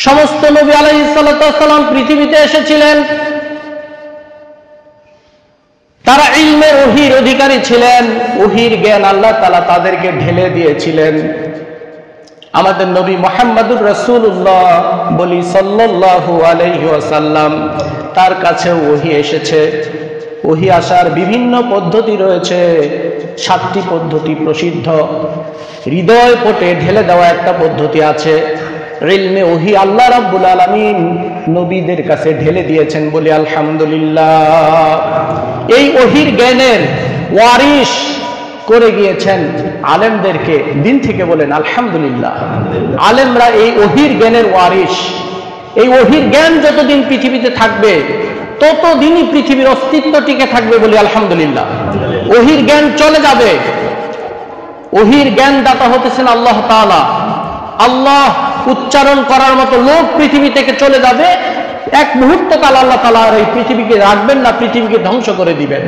সমস্ত নবী আলাইহিস সালাতু ওয়াস সালাম পৃথিবীতে এসেছিলেন, তারা ইলমের ওহীর অধিকারী ছিলেন। ওহীর জ্ঞান আল্লাহ তাআলা তাদেরকে ঢেলে দিয়েছিলেন। আমাদের নবী মুহাম্মদুর রাসূলুল্লাহ বলি সাল্লাল্লাহু আলাইহি ওয়াসাল্লাম, তার কাছে ওহী এসেছে। ওহী আসার বিভিন্ন পদ্ধতি রয়েছে, 7টি পদ্ধতি প্রসিদ্ধ। হৃদয় পটে ঢেলে দেওয়া একটা পদ্ধতি আছে। ইলমে ওহী আল্লাহ রাব্বুল আলামিন নবীদের কাছে ঢেলে দিয়েছেন, বলি আলহামদুলিল্লাহ। এই ওহীর জ্ঞানের ওয়ারিশ করে গিয়েছেন আলেমদেরকে। দিন থেকে বলেন আলহামদুলিল্লাহ। আলেমরা এই ওহীর জ্ঞানের ওয়ারিশ। এই ওহীর জ্ঞান যতদিন পৃথিবীতে থাকবে ততদিনই পৃথিবীর অস্তিত্ব টিকে থাকবে, বলি আলহামদুলিল্লাহ। ওহীর জ্ঞান চলে যাবে। ওহীর জ্ঞান দাতা হতেছেন আল্লাহ তাআলা। আল্লাহ উচ্চারণ করার মতো লোক পৃথিবী থেকে চলে যাবে। এক মুহূর্ত কাল আল্লাহ তাআলা এই পৃথিবীকে রাখবেন না, পৃথিবীকে ধ্বংস করে দিবেন।